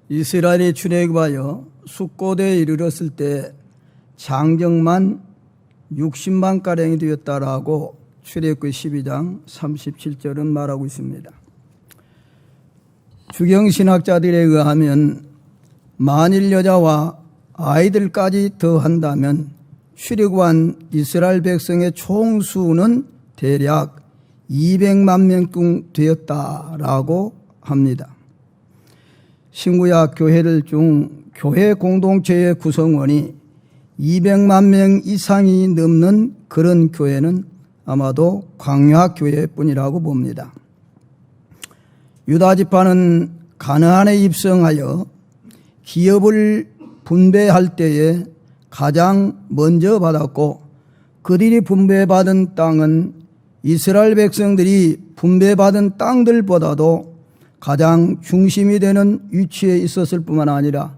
이스라엘이 출애굽하여 숫곳에 이르렀을 때 장정만 60만가량이 되었다라고 출애굽기 12장 37절은 말하고 있습니다. 주경신학자들에 의하면 만일 여자와 아이들까지 더한다면 출애굽한 이스라엘 백성의 총수는 대략 200만 명쯤 되었다라고 합니다. 신구약 교회들 중 교회 공동체의 구성원이 200만 명 이상이 넘는 그런 교회는 아마도 광야교회뿐이라고 봅니다. 유다 지파는 가나안에 입성하여 기업을 분배할 때에 가장 먼저 받았고, 그들이 분배받은 땅은 이스라엘 백성들이 분배받은 땅들보다도 가장 중심이 되는 위치에 있었을 뿐만 아니라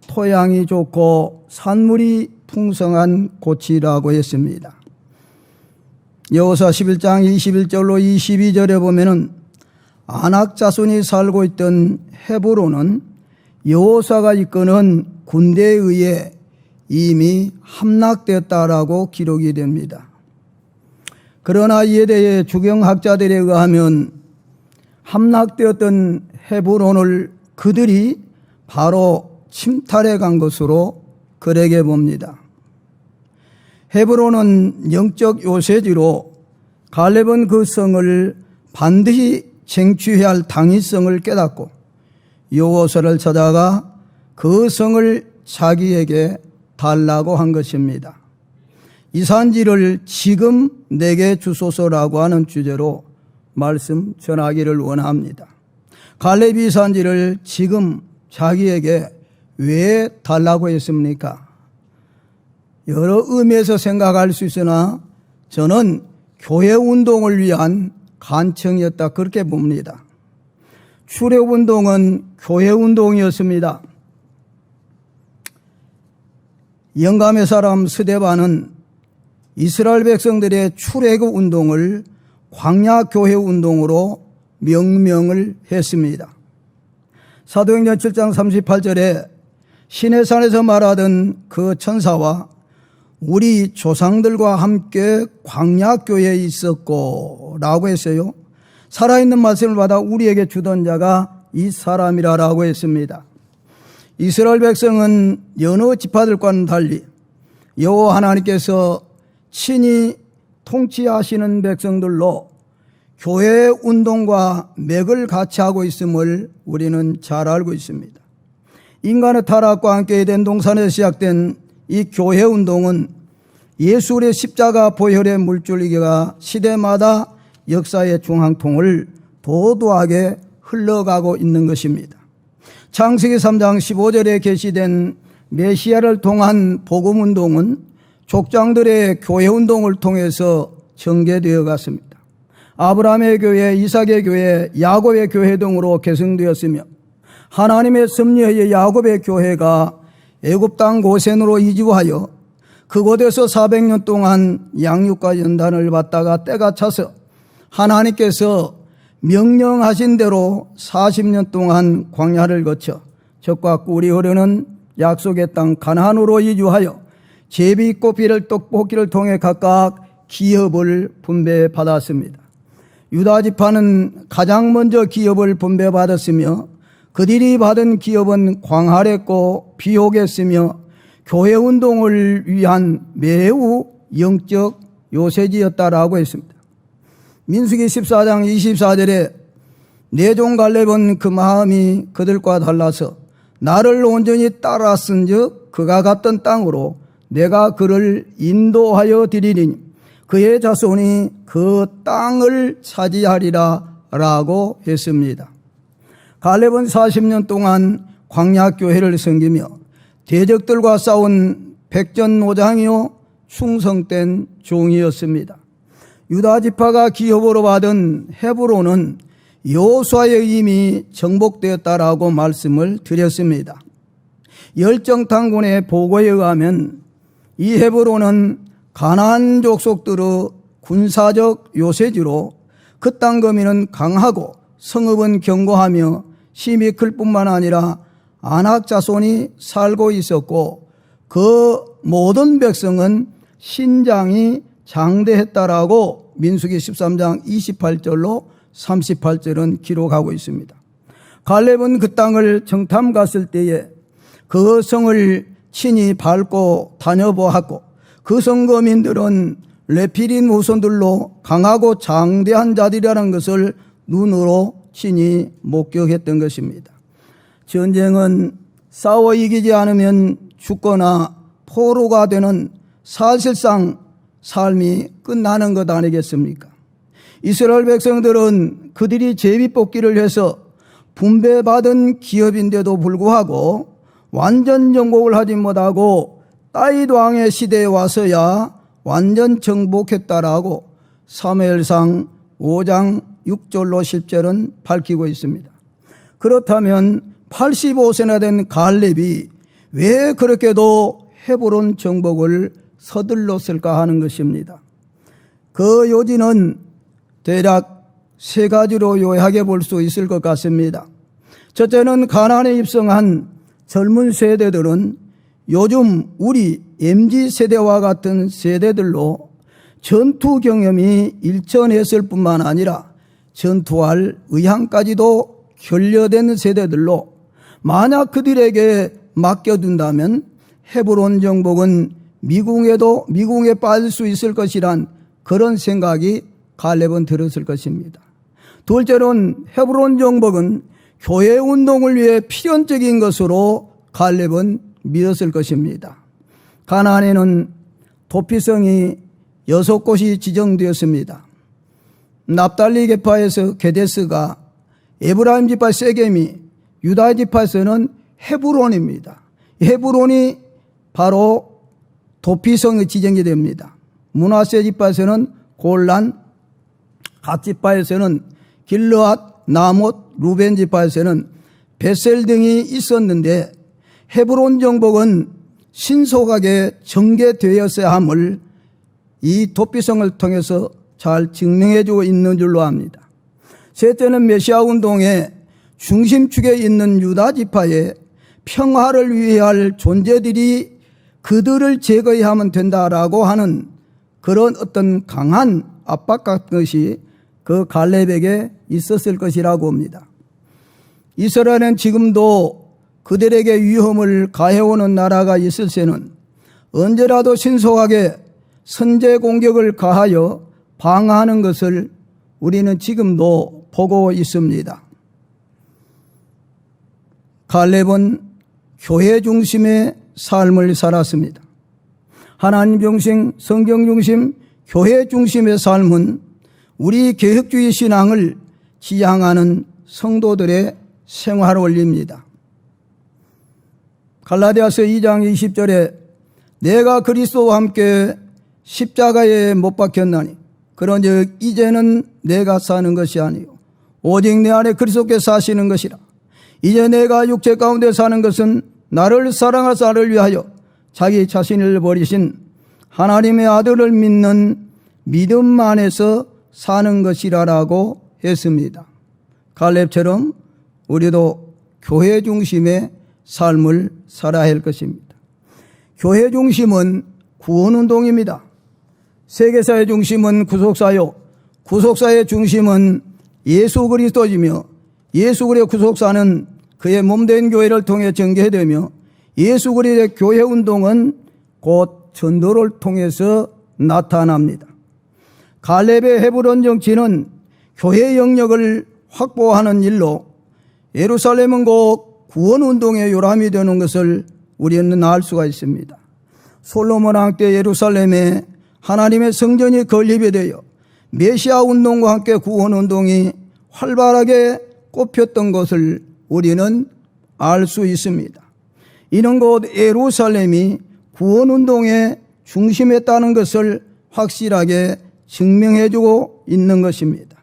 토양이 좋고 산물이 풍성한 곳이라고 했습니다. 여호수아 11장 21절로 22절에 보면은 아낙 자손이 살고 있던 헤브론은 여호수아가 이끄는 군대에 의해 이미 함락되었다라고 기록이 됩니다. 그러나 이에 대해 주경학자들에 의하면 함락되었던 헤브론을 그들이 바로 침탈해 간 것으로 그러게 봅니다. 헤브론은 영적 요새지로 갈렙은 그 성을 반드시 쟁취해야 할 당위성을 깨닫고 여호수아를 찾아가 그 성을 자기에게 달라고 한 것입니다. 이 산지를 지금 내게 주소서라고 하는 주제로 말씀 전하기를 원합니다. 갈렙이 이 산지를 지금 자기에게 왜 달라고 했습니까? 여러 의미에서 생각할 수 있으나 저는 교회 운동을 위한 간청이었다, 그렇게 봅니다. 출애굽운동은 교회 운동이었습니다. 영감의 사람 스데반은 이스라엘 백성들의 출애굽 운동을 광야교회 운동으로 명명을 했습니다. 사도행전 7장 38절에 시내산에서 말하던 그 천사와 우리 조상들과 함께 광야교회에 있었고 라고 했어요. 살아있는 말씀을 받아 우리에게 주던 자가 이 사람이라고 했습니다. 이스라엘 백성은 여러 지파들과는 달리 여호와 하나님께서 친히 통치하시는 백성들로 교회 운동과 맥을 같이 하고 있음을 우리는 잘 알고 있습니다. 인간의 타락과 함께 된 동산에서 시작된 이 교회 운동은 예수 그리스도의 십자가 보혈의 물줄기가 시대마다 역사의 중앙통을 도도하게 흘러가고 있는 것입니다. 창세기 3장 15절에 게시된 메시아를 통한 복음운동은 족장들의 교회운동을 통해서 전개되어 갔습니다. 아브라함의 교회, 이삭의 교회, 야곱의 교회 등으로 개성되었으며 하나님의 섭리의 야곱의 교회가 애굽 땅 고센으로 이주하여 그곳에서 400년 동안 양육과 연단을 받다가 때가 차서 하나님께서 명령하신 대로 40년 동안 광야를 거쳐 젖과 꿀이 흐르는 약속의 땅 가나안으로 이주하여 제비 꽃피를 떡볶이를 통해 각각 기업을 분배받았습니다. 유다 지파는 가장 먼저 기업을 분배받았으며 그들이 받은 기업은 광활했고 비옥했으며 교회 운동을 위한 매우 영적 요새지였다라고 했습니다. 민수기 14장 24절에 내 종 갈렙은 그 마음이 그들과 달라서 나를 온전히 따랐은즉 그가 갔던 땅으로 내가 그를 인도하여 드리리니 그의 자손이 그 땅을 차지하리라 라고 했습니다. 갈렙은 40년 동안 광야교회를 섬기며 대적들과 싸운 백전노장이요 충성된 종이었습니다. 유다 지파가 기업으로 받은 헤브론은 여호수아에 이미 정복되었다라고 말씀을 드렸습니다. 열정탐군의 보고에 의하면 이 헤브론은 가나안 족속들의 군사적 요새지로 그 땅 거민은 강하고 성읍은 견고하며 힘이 클 뿐만 아니라 안악 자손이 살고 있었고 그 모든 백성은 신장이 장대했다라고 민수기 13장 28절로 38절은 기록하고 있습니다. 갈렙은 그 땅을 정탐 갔을 때에 그 성을 친히 밟고 다녀보았고 그 성 거민들은 레필인 후손들로 강하고 장대한 자들이라는 것을 눈으로 친히 목격했던 것입니다. 전쟁은 싸워 이기지 않으면 죽거나 포로가 되는 사실상 삶이 끝나는 것 아니겠습니까? 이스라엘 백성들은 그들이 제비뽑기를 해서 분배받은 기업인데도 불구하고 완전 정복을 하지 못하고 다윗 왕의 시대에 와서야 완전 정복했다라고 사무엘상 5장 6절로 10절은 밝히고 있습니다. 그렇다면 85세나 된 갈렙이 왜 그렇게도 헤브론 정복을 서둘렀을까 하는 것입니다. 그 요지는 대략 세 가지로 요약해 볼 수 있을 것 같습니다. 첫째는 가나안에 입성한 젊은 세대들은 요즘 우리 MZ세대와 같은 세대들로 전투 경험이 일천했을 뿐만 아니라 전투할 의향까지도 결여된 세대들로 만약 그들에게 맡겨둔다면 헤브론 정복은 미궁에 빠질 수 있을 것이란 그런 생각이 갈렙은 들었을 것입니다. 둘째로는 헤브론 정복은 교회 운동을 위해 필연적인 것으로 갈렙은 믿었을 것입니다. 가나안에는 도피성이 6곳이 지정되었습니다. 납달리 계파에서 게데스가, 에브라임 지파 세겜이, 유다 지파에서는 헤브론입니다. 헤브론이 바로 도피성의 지정이 됩니다. 므낫세 지파에서는 골란, 갓 지파에서는 길르앗, 나못, 루벤 지파에서는 베셀 등이 있었는데 헤브론 정복은 신속하게 전개되었어야 함을 이 도피성을 통해서 잘 증명해주고 있는 줄로 압니다. 셋째는 메시아 운동의 중심축에 있는 유다 지파의 평화를 위할 존재들이 그들을 제거해야 하면 된다라고 하는 그런 어떤 강한 압박 같은 것이 그 갈렙에게 있었을 것이라고 봅니다. 이스라엘은 지금도 그들에게 위험을 가해오는 나라가 있을 새는 언제라도 신속하게 선제 공격을 가하여 방어하는 것을 우리는 지금도 보고 있습니다. 갈렙은 교회 중심의 삶을 살았습니다. 하나님 중심, 성경 중심, 교회 중심의 삶은 우리 개혁주의 신앙을 지향하는 성도들의 생활 원리입니다. 갈라디아서 2장 20절에 내가 그리스도와 함께 십자가에 못 박혔나니 그런즉 이제는 내가 사는 것이 아니요 오직 내 안에 그리스도께서 사시는 것이라. 이제 내가 육체 가운데 사는 것은 나를 사랑하사 나를 위하여 자기 자신을 버리신 하나님의 아들을 믿는 믿음 안에서 사는 것이라라고 했습니다. 갈렙처럼 우리도 교회 중심의 삶을 살아야 할 것입니다. 교회 중심은 구원운동입니다. 세계사의 중심은 구속사요, 구속사의 중심은 예수 그리스도이며 예수 그리스도의 구속사는 그의 몸된 교회를 통해 전개되며 예수 그리스도의 교회 운동은 곧 전도를 통해서 나타납니다. 갈렙의 헤브론 정치는 교회 영역을 확보하는 일로 예루살렘은 곧 구원운동의 요람이 되는 것을 우리는 알 수가 있습니다. 솔로몬 왕 때 예루살렘에 하나님의 성전이 건립이 되어 메시아 운동과 함께 구원운동이 활발하게 꼽혔던 것을 우리는 알 수 있습니다. 이는 곧 예루살렘이 구원운동의 중심이었다는 것을 확실하게 증명해주고 있는 것입니다.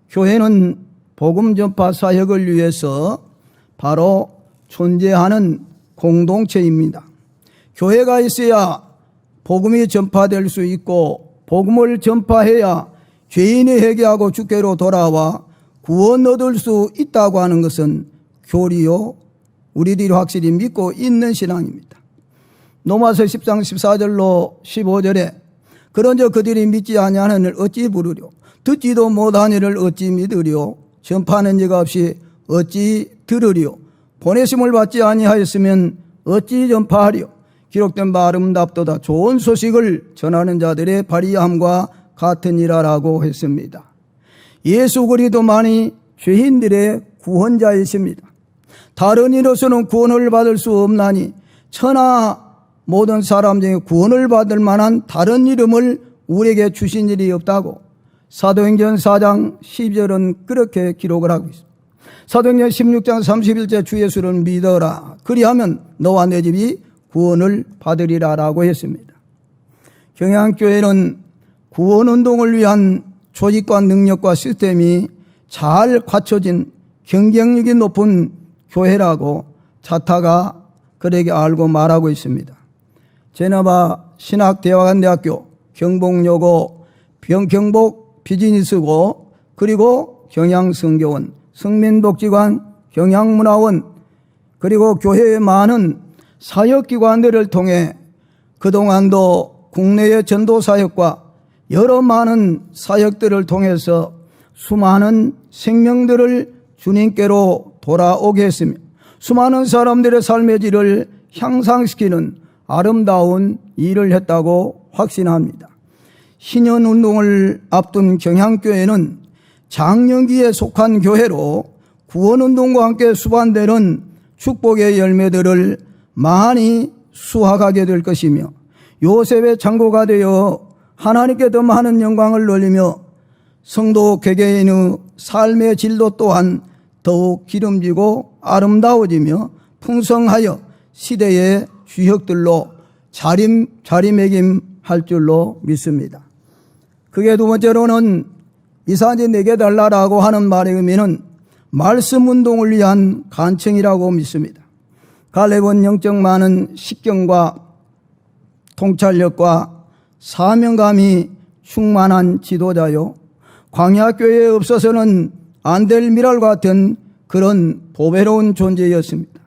교회는 복음 전파 사역을 위해서 바로 존재하는 공동체입니다. 교회가 있어야 복음이 전파될 수 있고 복음을 전파해야 죄인이 회개하고 주께로 돌아와 구원 얻을 수 있다고 하는 것은 교리요 우리들이 확실히 믿고 있는 신앙입니다. 로마서 10장 14절로 15절에 그런즉 그들이 믿지 아니하느니를 어찌 부르려 듣지도 못하니를 어찌 믿으리요 전파하는 이가 없이 어찌 들으리요 보내심을 받지 아니하였으면 어찌 전파하리요 기록된 바 아름답도다 좋은 소식을 전하는 자들의 발의함과 같으니라라고 했습니다. 예수 그리스도만이 죄인들의 구원자이십니다. 다른 이로서는 구원을 받을 수 없나니 천하 모든 사람 중에 구원을 받을 만한 다른 이름을 우리에게 주신 일이 없다고 사도행전 4장 12절은 그렇게 기록을 하고 있습니다. 사도행전 16장 31절 주 예수를 믿어라 그리하면 너와 내 집이 구원을 받으리라 라고 했습니다. 경향교회는 구원운동을 위한 조직과 능력과 시스템이 잘 갖춰진 경쟁력이 높은 교회라고 자타가 그에게 알고 말하고 있습니다. 제너바 신학대학원대학교, 경복여고, 경복 비즈니스고, 그리고 경향선교원, 성민복지관, 경향문화원, 그리고 교회의 많은 사역기관들을 통해 그동안도 국내의 전도사역과 여러 많은 사역들을 통해서 수많은 생명들을 주님께로 돌아오게 했으며 수많은 사람들의 삶의 질을 향상시키는 아름다운 일을 했다고 확신합니다. 신년운동을 앞둔 경향교회는 장년기에 속한 교회로 구원운동과 함께 수반되는 축복의 열매들을 많이 수확하게 될 것이며 요셉의 창고가 되어 하나님께 더 많은 영광을 돌리며 성도 개개인의 삶의 질도 또한 더욱 기름지고 아름다워지며 풍성하여 시대의 주역들로 자리매김할 줄로 믿습니다. 그게 두 번째로는 이산지 내게 달라라고 하는 말의 의미는 말씀 운동을 위한 간청이라고 믿습니다. 갈렙은 영적 많은 식견과 통찰력과 사명감이 충만한 지도자요 광야교회에 없어서는 안 될 미랄 같은 그런 보배로운 존재였습니다.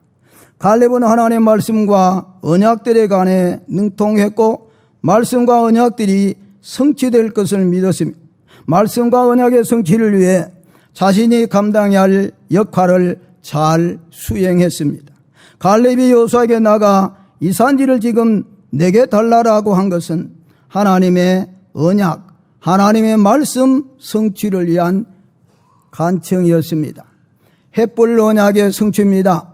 갈렙은 하나님의 말씀과 언약들에 관해 능통했고 말씀과 언약들이 성취될 것을 믿었습니다. 말씀과 언약의 성취를 위해 자신이 감당해야 할 역할을 잘 수행했습니다. 갈렙이 여호수아에게 나가 이 산지를 지금 내게 달라라고 한 것은 하나님의 언약, 하나님의 말씀 성취를 위한 간청이었습니다. 햇불 언약의 성취입니다.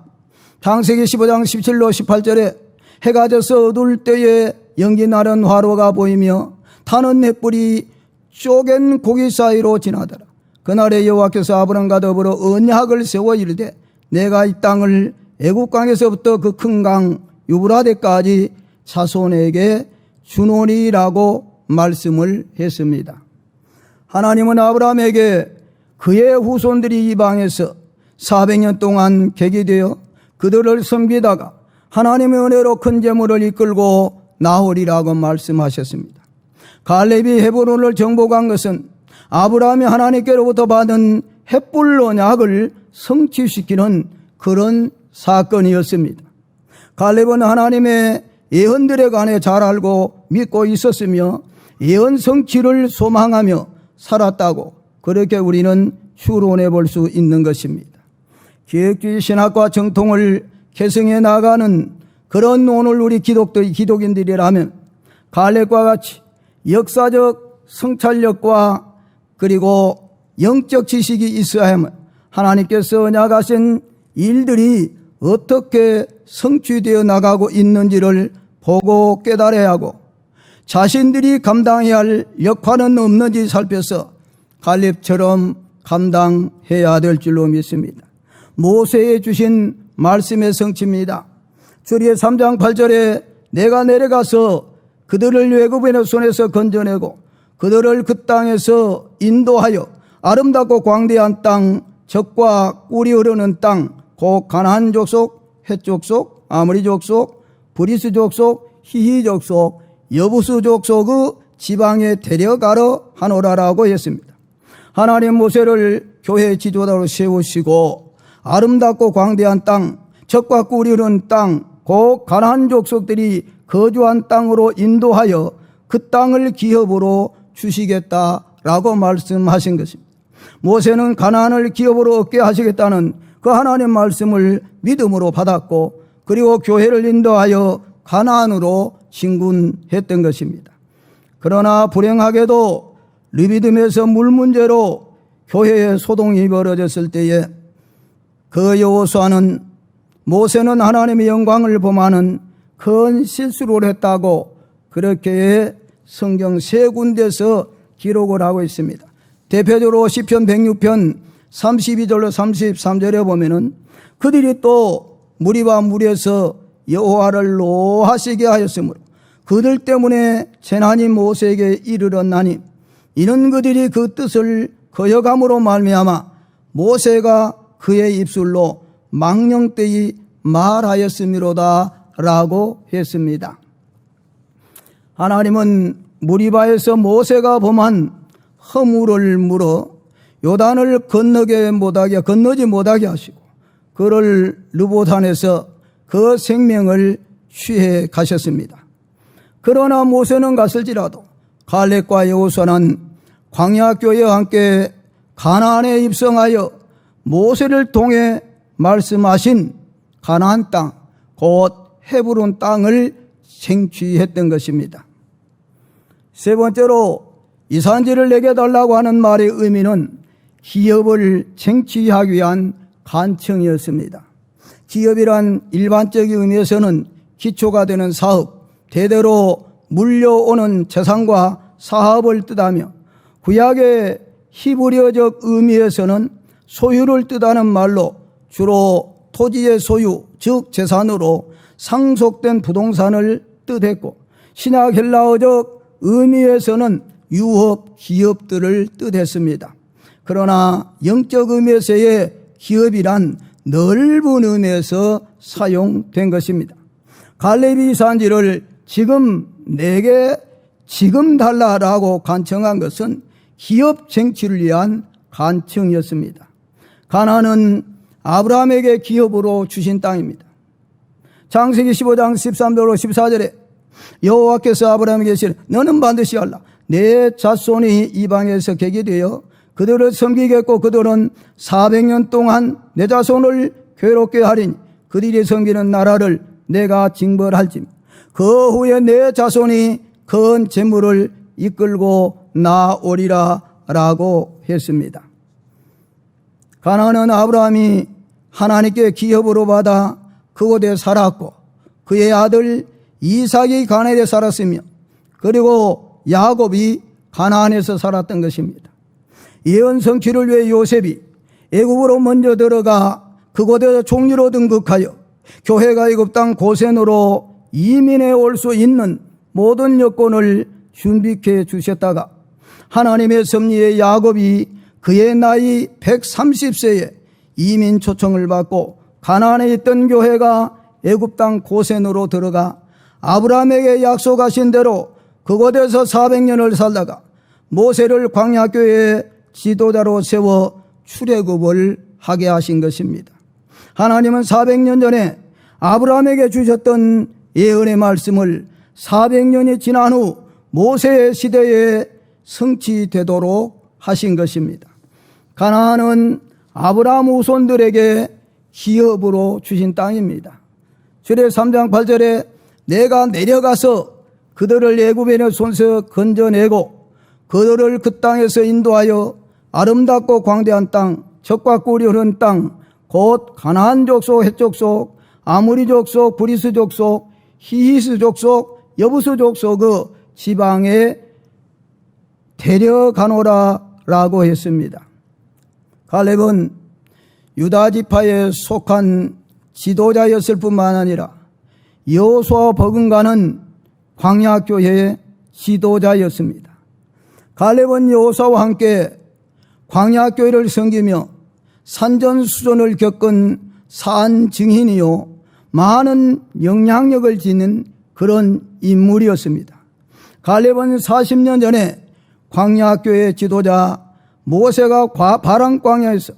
창세기 15장 17로 18절에 해가 져서 어두울 때에 연기 나는 화로가 보이며 타는 햇불이 쪼갠 고기 사이로 지나더라. 그날에 여호와께서 아브람과 더불어 언약을 세워 이르되 내가 이 땅을 애국강에서부터 그 큰 강 유브라데까지 자손에게 주노니라고 말씀을 했습니다. 하나님은 아브라함에게 그의 후손들이 이방에서 400년 동안 객이 되어 그들을 섬기다가 하나님의 은혜로 큰 재물을 이끌고 나오리라고 말씀하셨습니다. 갈렙이 헤브론을 정복한 것은 아브라함이 하나님께로부터 받은 햇불 언약을 성취시키는 그런 사건이었습니다. 갈렙은 하나님의 예언들에 관해 잘 알고 믿고 있었으며 예언 성취를 소망하며 살았다고 그렇게 우리는 추론해 볼 수 있는 것입니다. 기획주의 신학과 정통을 계승해 나가는 그런 오늘 우리 기독인들이라면 갈렙과 같이 역사적 성찰력과 그리고 영적 지식이 있어야 하면 하나님께서 언약하신 일들이 어떻게 성취되어 나가고 있는지를 보고 깨달아야 하고 자신들이 감당해야 할 역할은 없는지 살펴서 갈렙처럼 감당해야 될 줄로 믿습니다. 모세에 주신 말씀의 성취입니다. 출애굽 3장 8절에 내가 내려가서 그들을 애굽인의 손에서 건져내고 그들을 그 땅에서 인도하여 아름답고 광대한 땅, 젖과 꿀이 흐르는 땅, 곧 가나안 족속, 헷 족속, 아모리 족속, 브리스 족속, 히히 족속, 여부스 족속의 지방에 데려가러 하노라라고 했습니다. 하나님 모세를 교회 지도자로 세우시고 아름답고 광대한 땅, 적과 꿀이 흐르는 땅, 곧 가나안 족속들이 거주한 땅으로 인도하여 그 땅을 기업으로 주시겠다라고 말씀하신 것입니다. 모세는 가나안을 기업으로 얻게 하시겠다는 그 하나님의 말씀을 믿음으로 받았고, 그리고 교회를 인도하여 가나안으로 진군했던 것입니다. 그러나 불행하게도 르비딤에서 물 문제로 교회에 소동이 벌어졌을 때에 그 여호수아는 모세는 하나님의 영광을 범하는 큰 실수를 했다고 그렇게 성경 세 군데서 기록을 하고 있습니다. 대표적으로 시편 106편 32절로 33절에 보면은 그들이 또 무리와 무리에서 여호와를 노하시게 하였으므로 그들 때문에 재난이 모세에게 이르렀나니 이는 그들이 그 뜻을 거역함으로 말미암아 모세가 그의 입술로 망령되이 말하였음이로다 라고 했습니다. 하나님은 무리바에서 모세가 범한 허물을 물어 요단을 건너지 못하게 하시고 그를 르보산에서 그 생명을 취해 가셨습니다. 그러나 모세는 갔을지라도 갈렙과 여호수아는 광야교회와 함께 가나안에 입성하여 모세를 통해 말씀하신 가나안 땅, 곧 헤브론 땅을 생취했던 것입니다. 세 번째로 이 산지를 내게 달라고 하는 말의 의미는 기업을 쟁취하기 위한 간청이었습니다. 기업이란 일반적인 의미에서는 기초가 되는 사업, 대대로 물려오는 재산과 사업을 뜻하며 구약의 히브리어적 의미에서는 소유를 뜻하는 말로 주로 토지의 소유, 즉 재산으로 상속된 부동산을 뜻했고, 신약 헬라어적 의미에서는 유업, 기업들을 뜻했습니다. 그러나 영적 의미에서의 기업이란 넓은 의미에서 사용된 것입니다. 갈렙이 산지를 내게 지금 달라라고 간청한 것은 기업 쟁취를 위한 간청이었습니다. 가나안은 아브라함에게 기업으로 주신 땅입니다. 창세기 15장 13절로 14절에 여호와께서 아브라함에게 이르시되 너는 반드시 알라. 내 자손이 이방에서 객이 되어 그들을 섬기겠고 그들은 400년 동안 내 자손을 괴롭게 하리니 그들이 섬기는 나라를 내가 징벌할지 그 후에 내 자손이 큰 재물을 이끌고 나오리라 라고 했습니다. 가나안은 아브라함이 하나님께 기업으로 받아 그곳에 살았고 그의 아들 이삭이 가나안에 살았으며 그리고 야곱이 가나안에서 살았던 것입니다. 예언 성취를 위해 요셉이 애굽으로 먼저 들어가 그곳에서 총리로 등극하여 교회가 애굽 땅 고센으로 이민해 올 수 있는 모든 여건을 준비해 주셨다가 하나님의 섭리에 야곱이 그의 나이 130세에 이민 초청을 받고 가나안에 있던 교회가 애굽 땅 고센으로 들어가 아브라함에게 약속하신 대로 그곳에서 400년을 살다가 모세를 광야교회의 지도자로 세워 출애굽을 하게 하신 것입니다. 하나님은 400년 전에 아브라함에게 주셨던 예언의 말씀을 400년이 지난 후 모세의 시대에 성취되도록 하신 것입니다. 가나안은 아브라함 후손들에게 기업으로 주신 땅입니다. 주례 3장 8절에 내가 내려가서 그들을 애굽인의 손에서 건져내고 그들을 그 땅에서 인도하여 아름답고 광대한 땅, 젖과 꿀이 흐르는 땅, 곧 가나안 족속, 헷 족속, 아모리 족속, 브리스 족속, 히히스 족속, 여부스 족속 그 지방에 데려가노라 라고 했습니다. 갈렙은 유다 지파에 속한 지도자였을 뿐만 아니라 여호수아와 버금가는 광야교회의 지도자였습니다. 갈렙은 여호수아와 함께 광야교회를 섬기며 산전수전을 겪은 산 증인이요 많은 영향력을 지닌 그런 인물이었습니다. 갈렙은 40년 전에 광야교회 지도자 모세가 바람 광야에서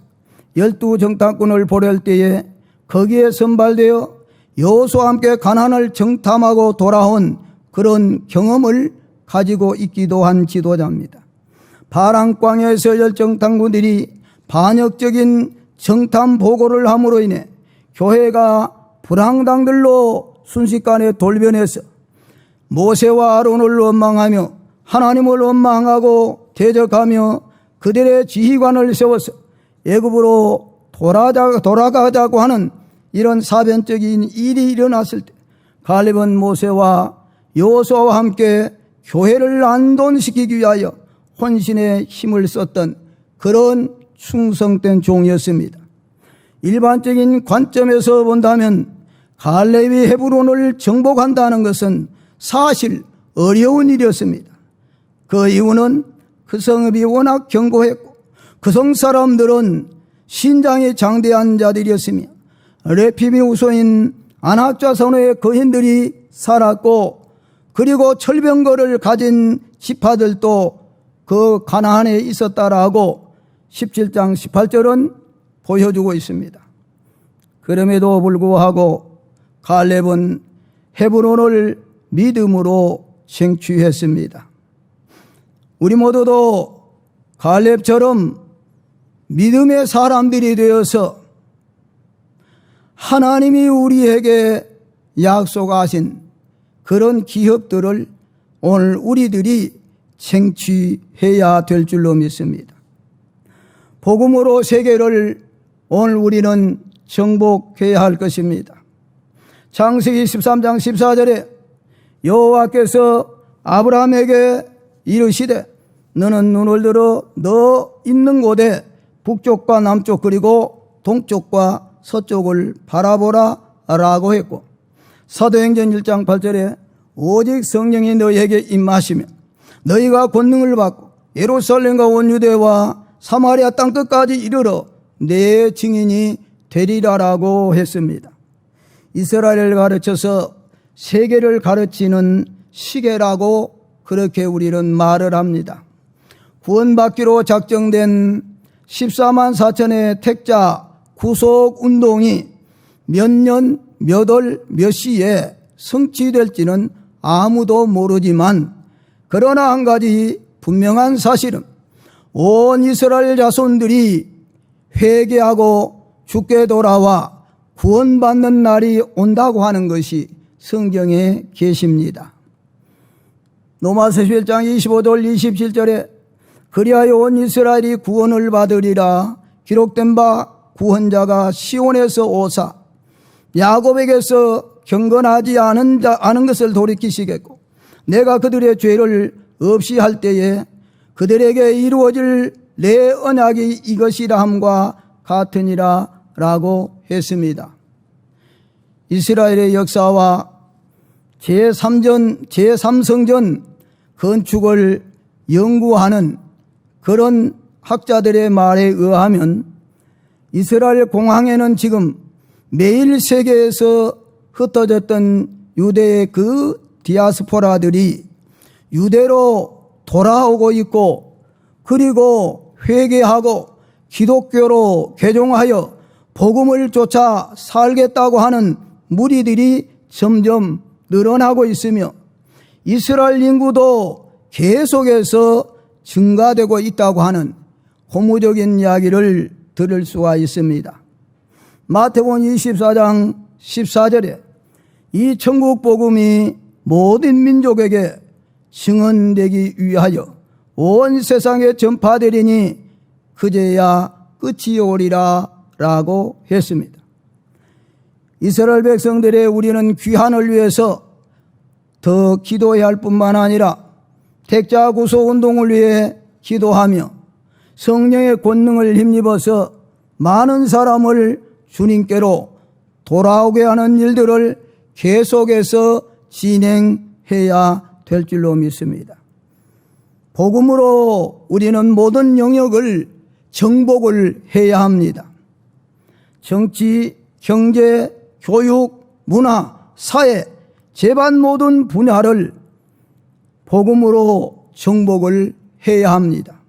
12 정탐꾼을 보낼 때에 거기에 선발되어 여호수아와 함께 가나안을 정탐하고 돌아온 그런 경험을 가지고 있기도 한 지도자입니다. 파란 광야에서 열정탐구들이 반역적인 정탐 보고를 함으로 인해 교회가 불황당들로 순식간에 돌변해서 모세와 아론을 원망하며 하나님을 원망하고 대적하며 그들의 지휘관을 세워서 애굽으로 돌아가자고 하는 이런 사변적인 일이 일어났을 때 갈렙은 모세와 여호수아와 함께 교회를 안돈시키기 위하여 혼신의 힘을 썼던 그런 충성된 종이었습니다. 일반적인 관점에서 본다면 갈렙이 헤브론을 정복한다는 것은 사실 어려운 일이었습니다. 그 이유는 그 성읍이 워낙 견고했고 그 성 사람들은 신장이 장대한 자들이었으며 레피미 후손인 아낙 자손의 거인들이 살았고 그리고 철병거를 가진 지파들도 그 가나안에 있었다라고 17장 18절은 보여주고 있습니다. 그럼에도 불구하고 갈렙은 헤브론을 믿음으로 쟁취했습니다. 우리 모두도 갈렙처럼 믿음의 사람들이 되어서 하나님이 우리에게 약속하신 그런 기업들을 오늘 우리들이 쟁취해야 될 줄로 믿습니다. 복음으로 세계를 오늘 우리는 정복해야 할 것입니다. 창세기 13장 14절에 여호와께서 아브라함에게 이르시되 너는 눈을 들어 너 있는 곳에 북쪽과 남쪽 그리고 동쪽과 서쪽을 바라보라 라고 했고 사도행전 1장 8절에 오직 성령이 너희에게 임하시며 너희가 권능을 받고 예루살렘과 온 유대와 사마리아 땅 끝까지 이르러 내 증인이 되리라라고 했습니다. 이스라엘을 가르쳐서 세계를 가르치는 시계라고 그렇게 우리는 말을 합니다. 구원받기로 작정된 14만 4천의 택자 구속 운동이 몇 년, 몇 월, 몇 시에 성취될지는 아무도 모르지만 그러나 한 가지 분명한 사실은 온 이스라엘 자손들이 회개하고 주께 돌아와 구원받는 날이 온다고 하는 것이 성경에 계십니다. 로마서 11장 25절 27절에 그리하여 온 이스라엘이 구원을 받으리라 기록된 바 구원자가 시온에서 오사 야곱에게서 경건하지 않은 것을 돌이키시겠고 내가 그들의 죄를 없이 할 때에 그들에게 이루어질 내 언약이 이것이라 함과 같으니라 라고 했습니다. 이스라엘의 역사와 제3성전 건축을 연구하는 그런 학자들의 말에 의하면 이스라엘 공항에는 지금 매일 세계에서 흩어졌던 유대의 그 디아스포라들이 유대로 돌아오고 있고 그리고 회개하고 기독교로 개종하여 복음을 쫓아 살겠다고 하는 무리들이 점점 늘어나고 있으며 이스라엘 인구도 계속해서 증가되고 있다고 하는 고무적인 이야기를 들을 수가 있습니다. 마태복음 24장 14절에 이 천국 복음이 모든 민족에게 증언되기 위하여 온 세상에 전파되리니 그제야 끝이 오리라 라고 했습니다. 이스라엘 백성들의 우리는 귀환을 위해서 더 기도해야 할 뿐만 아니라 택자 구속 운동을 위해 기도하며 성령의 권능을 힘입어서 많은 사람을 주님께로 돌아오게 하는 일들을 계속해서 진행해야 될 줄로 믿습니다. 복음으로 우리는 모든 영역을 정복을 해야 합니다. 정치, 경제, 교육, 문화, 사회, 재반 모든 분야를 복음으로 정복을 해야 합니다.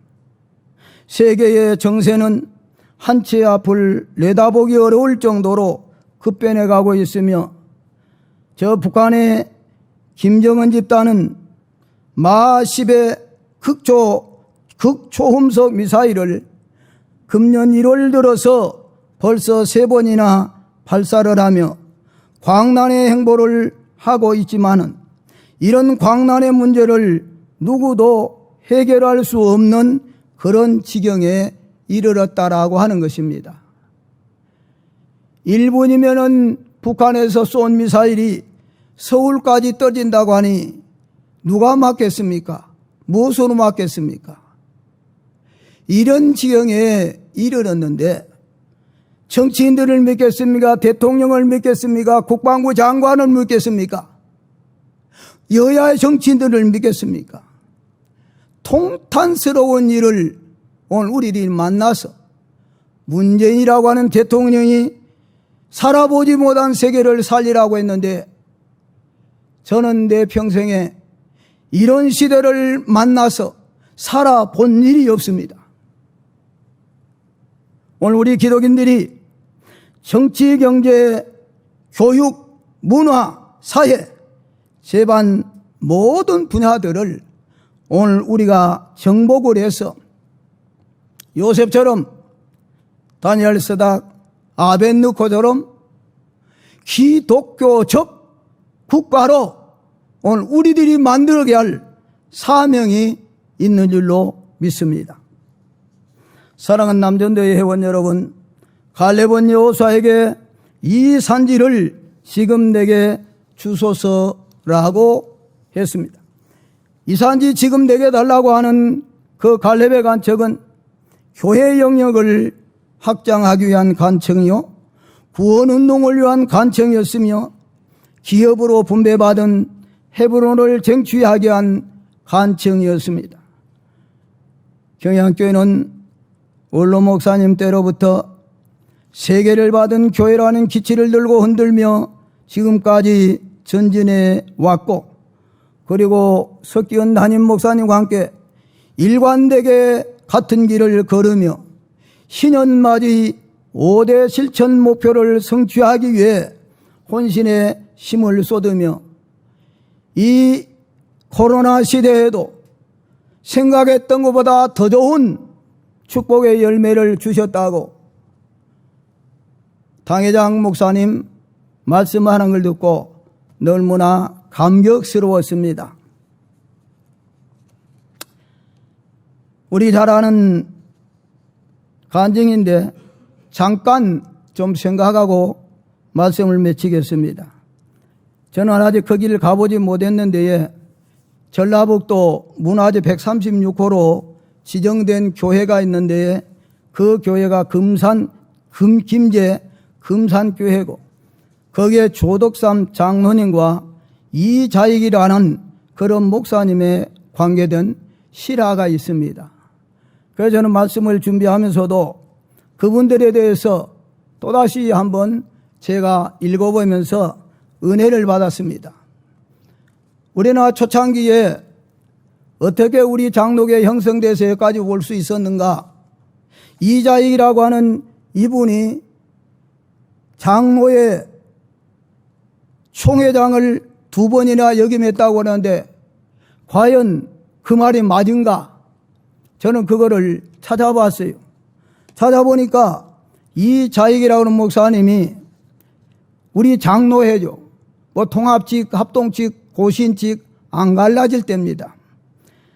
세계의 정세는 한 채 앞을 내다보기 어려울 정도로 급변해 가고 있으며 저 북한의 김정은 집단은 마10의 극초음속 미사일을 금년 1월 들어서 벌써 3번이나 발사를 하며 광란의 행보를 하고 있지만은 이런 광란의 문제를 누구도 해결할 수 없는 그런 지경에 이르렀다라고 하는 것입니다. 1분이면은 북한에서 쏜 미사일이 서울까지 떨어진다고 하니 누가 맞겠습니까? 무엇으로 맞겠습니까? 이런 지경에 이르렀는데 정치인들을 믿겠습니까? 대통령을 믿겠습니까? 국방부 장관을 믿겠습니까? 여야의 정치인들을 믿겠습니까? 통탄스러운 일을 오늘 우리들이 만나서 문재인이라고 하는 대통령이 살아보지 못한 세계를 살리라고 했는데 저는 내 평생에 이런 시대를 만나서 살아본 일이 없습니다. 오늘 우리 기독인들이 정치, 경제, 교육, 문화, 사회, 제반 모든 분야들을 오늘 우리가 정복을 해서 요셉처럼, 다니엘 스닥, 아벤느코처럼 기독교적 국가로 오늘 우리들이 만들어야 할 사명이 있는 줄로 믿습니다. 사랑하는 남전도의 회원 여러분, 갈렙은 여호수아에게 이 산지를 지금 내게 주소서라고 했습니다. 이 산지 지금 내게 달라고 하는 그 갈렙의 간척은 교회 영역을 확장하기 위한 간청이요, 구원운동을 위한 간청이었으며 기업으로 분배받은 헤브론을 쟁취하기 위한 간청이었습니다. 경양교회는 원로 목사님 때로부터 세계를 받은 교회라는 기치를 들고 흔들며 지금까지 전진해 왔고, 그리고 석기현 담임 목사님과 함께 일관되게 같은 길을 걸으며 신년맞이 5대 실천 목표를 성취하기 위해 혼신의 힘을 쏟으며 이 코로나 시대에도 생각했던 것보다 더 좋은 축복의 열매를 주셨다고 당회장 목사님 말씀하는 걸 듣고 너무나 감격스러웠습니다. 우리 잘 아는 간증인데 잠깐 좀 생각하고 말씀을 맺히겠습니다. 저는 아직 그 길을 가보지 못했는데 전라북도 문화재 136호로 지정된 교회가 있는데 그 교회가 김제 금산교회고 거기에 조덕삼 장로님과 이자익이라는 그런 목사님의 관계된 실화가 있습니다. 그래서 저는 말씀을 준비하면서도 그분들에 대해서 또다시 한번 제가 읽어보면서 은혜를 받았습니다. 우리나라 초창기에 어떻게 우리 장로계 형성돼서 여기까지 올 수 있었는가? 이자익이라고 하는 이분이 장로의 총회장을 2번이나 역임했다고 하는데 과연 그 말이 맞은가? 저는 그거를 찾아봤어요. 찾아보니까 이자익이라고 하는 목사님이 우리 장로회죠. 뭐 통합직, 합동직, 고신직 안 갈라질 때입니다.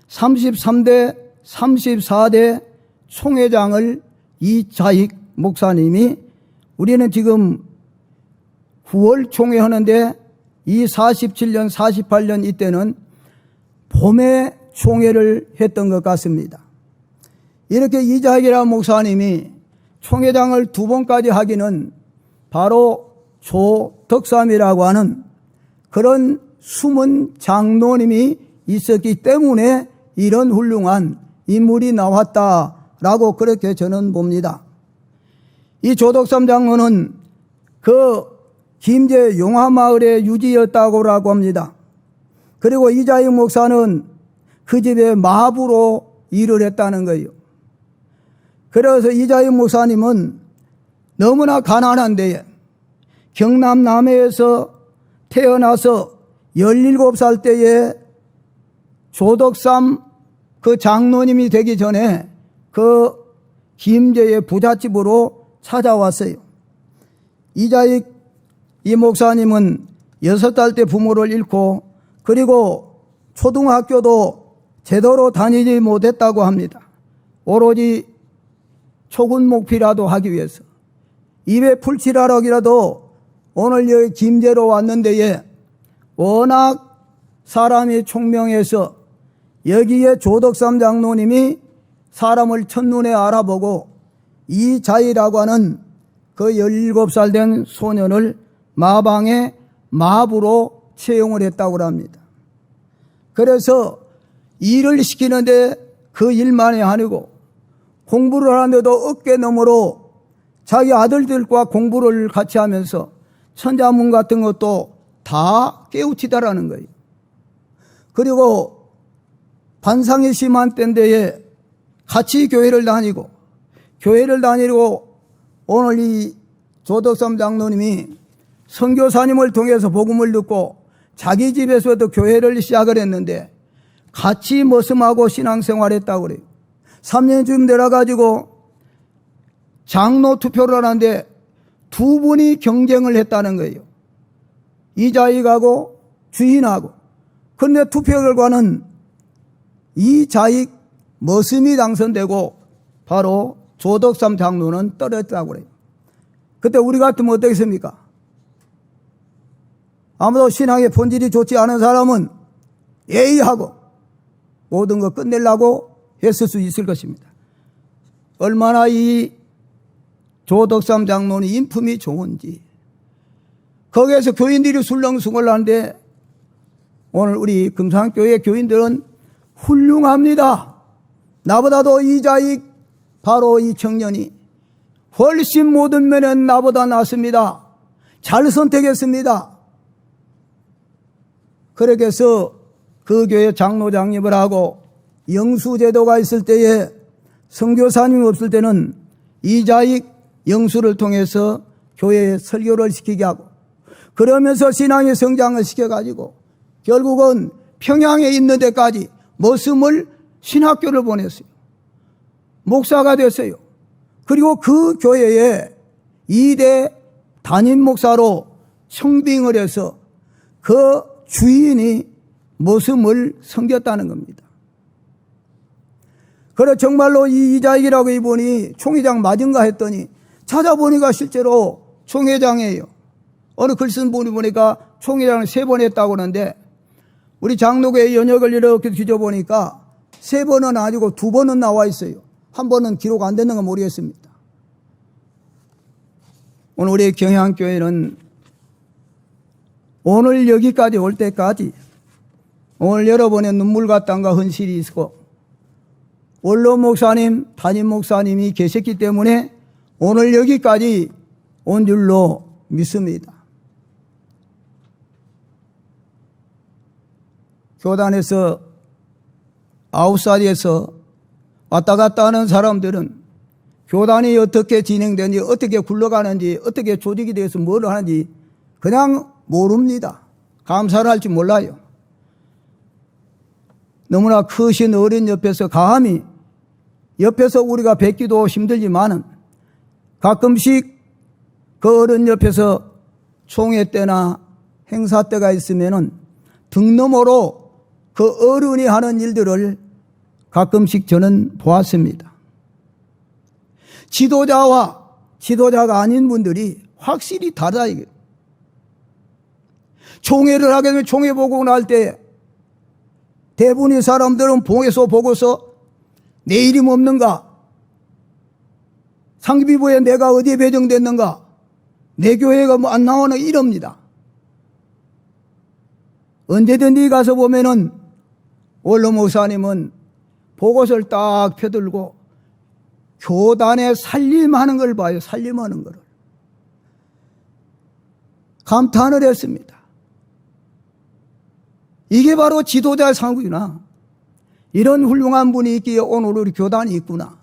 33대, 34대 총회장을 이자익 목사님이 우리는 지금 9월 총회 하는데 이 47년, 48년 이때는 봄에 총회를 했던 것 같습니다. 이렇게 이자익이라는 목사님이 총회장을 2번까지 하기는 바로 조덕삼이라고 하는 그런 숨은 장로님이 있었기 때문에 이런 훌륭한 인물이 나왔다라고 그렇게 저는 봅니다. 이 조덕삼 장로는 그 김제 용화마을의 유지였다고 합니다. 그리고 이자익 목사는 그 집에 마부로 일을 했다는 거예요. 그래서 이자익 목사님은 너무나 가난한데 경남 남해에서 태어나서 17살 때에 조덕삼 그 장로님이 되기 전에 그 김제의 부잣집으로 찾아왔어요. 이자익 이 목사님은 6살 때 부모를 잃고 그리고 초등학교도 제대로 다니지 못했다고 합니다. 오로지 초군목피라도 하기 위해서. 입에 풀칠하라기라도 오늘 여기 김제로 왔는데에 워낙 사람이 총명해서 여기에 조덕삼 장로님이 사람을 첫눈에 알아보고 이자희라고 하는 그 17살 된 소년을 마방에 마부로 채용을 했다고 합니다. 그래서 일을 시키는데 그 일만이 아니고 공부를 하는데도 어깨너머로 자기 아들들과 공부를 같이 하면서 천자문 같은 것도 다 깨우치다라는 거예요. 그리고 반상이 심한 때인데 같이 교회를 다니고 오늘 이 조덕삼 장로님이 선교사님을 통해서 복음을 듣고 자기 집에서도 교회를 시작을 했는데 같이 머슴하고 신앙생활했다고 그래요. 3년쯤 되어가지고 장로 투표를 하는데 두 분이 경쟁을 했다는 거예요. 이자익하고 주인하고. 그런데 투표 결과는 이자익 머슴이 당선되고 바로 조덕삼 장로는 떨어졌다고 그래요. 그때 우리 같으면 어떻겠습니까? 아무도 신앙의 본질이 좋지 않은 사람은 예의하고 모든 거 끝내려고 했을 수 있을 것입니다. 얼마나 이 조덕삼 장로는 인품이 좋은지. 거기에서 교인들이 술렁숭을 하는데 오늘 우리 금산교회 교인들은 훌륭합니다. 나보다도 이자익 바로 이 청년이 훨씬 모든 면은 나보다 낫습니다. 잘 선택했습니다. 그렇게 해서 그 교회 장로장립을 하고 영수제도가 있을 때에 선교사님이 없을 때는 이자익 영수를 통해서 교회에 설교를 시키게 하고 그러면서 신앙의 성장을 시켜가지고 결국은 평양에 있는 데까지 머슴을 신학교를 보냈어요. 목사가 됐어요. 그리고 그 교회에 2대 담임 목사로 청빙을 해서 그 주인이 머슴을 섬겼다는 겁니다. 그래 정말로 이 이자익이라고 이분이 총회장 맞은가 했더니 찾아보니까 실제로 총회장이에요. 어느 글 쓴 분이 보니까 총회장을 3번 했다고 하는데 우리 장로교회 연역을 이렇게 뒤져보니까 3번은 아니고 2번은 나와 있어요. 한 번은 기록 안 됐는 건 모르겠습니다. 오늘 우리 경향교회는 오늘 여기까지 올 때까지 오늘 여러분의 눈물과 땀과 헌신이 있고 원로 목사님, 담임 목사님이 계셨기 때문에 오늘 여기까지 온 줄로 믿습니다. 교단에서 아웃사이드에서 왔다 갔다 하는 사람들은 교단이 어떻게 진행되는지, 어떻게 굴러가는지, 어떻게 조직이 되어서 뭘 하는지 그냥 모릅니다. 감사를 할지 몰라요. 너무나 크신 어린 옆에서 감히 옆에서 우리가 뵙기도 힘들지만은 가끔씩 그 어른 옆에서 총회 때나 행사 때가 있으면은 등 너머로 그 어른이 하는 일들을 가끔씩 저는 보았습니다. 지도자와 지도자가 아닌 분들이 확실히 다르다 이거예요. 총회를 하게 되면 총회 보고 날 때 대부분의 사람들은 봉에서 보고서 내 이름 없는가? 상비부에 내가 어디에 배정됐는가? 내 교회가 뭐 안 나오나 이럽니다. 언제든지 가서 보면은 원로 목사님은 보고서를 딱 펴들고 교단에 살림하는 걸 봐요. 살림하는 거를. 감탄을 했습니다. 이게 바로 지도자의 상구나. 이런 훌륭한 분이 있기에 오늘 우리 교단이 있구나.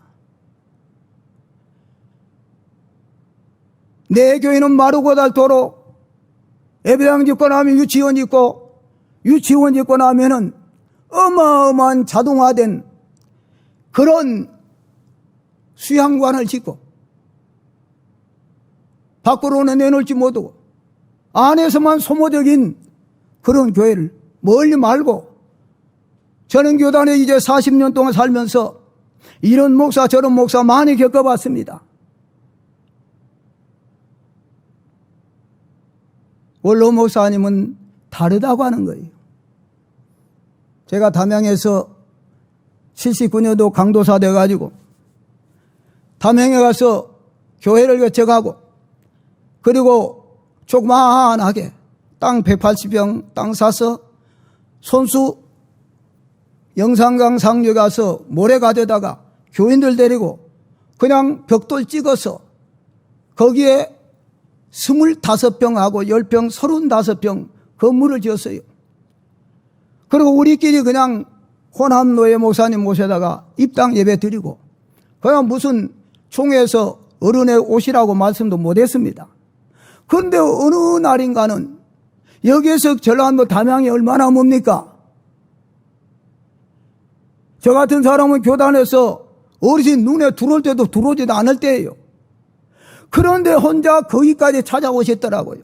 내 교회는 마르고 닳도록 예배당 짓고 나면 유치원 짓고, 유치원 짓고 나면은 어마어마한 자동화된 그런 수양관을 짓고, 밖으로는 내놓을지 못하고, 안에서만 소모적인 그런 교회를 멀리 말고, 저는 교단에 이제 40년 동안 살면서 이런 목사 저런 목사 많이 겪어봤습니다. 원로 목사님은 다르다고 하는 거예요. 제가 담양에서 79년도 강도사 돼가지고 담양에 가서 교회를 개척하고, 그리고 조그마하게 땅 180평 땅 사서 손수 영산강 상류에 가서 모래 가져다가 교인들 데리고 그냥 벽돌 찍어서 거기에 25평하고 10평 35평 건물을 지었어요. 그리고 우리끼리 그냥 호남노예 목사님 모셔다가 입당 예배 드리고, 그냥 무슨 총회에서 어른에 오시라고 말씀도 못했습니다. 그런데 어느 날인가는 여기에서 전라남도 담양이 얼마나 멉니까? 저 같은 사람은 교단에서 어르신 눈에 들어올 때도 들어오지도 않을 때예요. 그런데 혼자 거기까지 찾아오셨더라고요.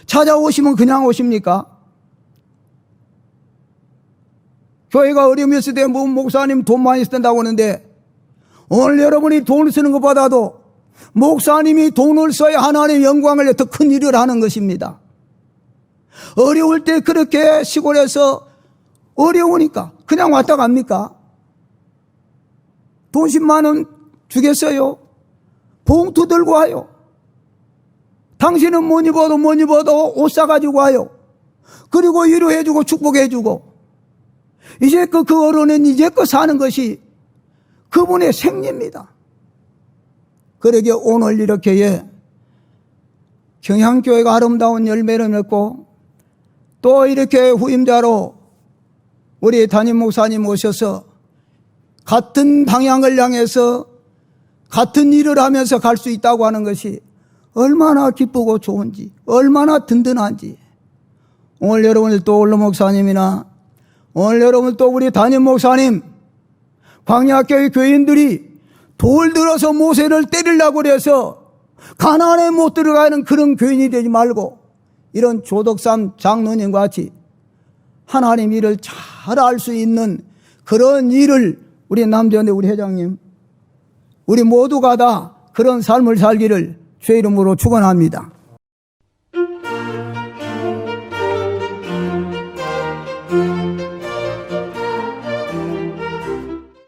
찾아오시면 그냥 오십니까? 교회가 어려움이 있을 때 목사님 돈 많이 쓴다고 하는데, 오늘 여러분이 돈을 쓰는 것보다도 목사님이 돈을 써야 하나님의 영광을 위해 더 큰 일을 하는 것입니다. 어려울 때 그렇게 시골에서 어려우니까 그냥 왔다 갑니까? 돈 10만 원 주겠어요? 봉투 들고 와요. 당신은 못 입어도 옷 사가지고 와요. 그리고 위로해주고 축복해주고. 이제 그 어른은 이제껏 사는 것이 그분의 생리입니다. 그러게 오늘 이렇게 경향교회가 아름다운 열매를 맺고, 또 이렇게 후임자로 우리 담임 목사님 오셔서 같은 방향을 향해서 같은 일을 하면서 갈 수 있다고 하는 것이 얼마나 기쁘고 좋은지, 얼마나 든든한지. 오늘 여러분 또 원로 목사님이나 오늘 여러분 또 우리 담임 목사님, 광야교회 교인들이 돌 들어서 모세를 때리려고 그래서 가나안에 못 들어가는 그런 교인이 되지 말고, 이런 조덕삼 장로님과 같이 하나님 일을 잘 알 수 있는 그런 일을 우리 남대원대 우리 회장님, 우리 모두가 다 그런 삶을 살기를 주의 이름으로 축원합니다.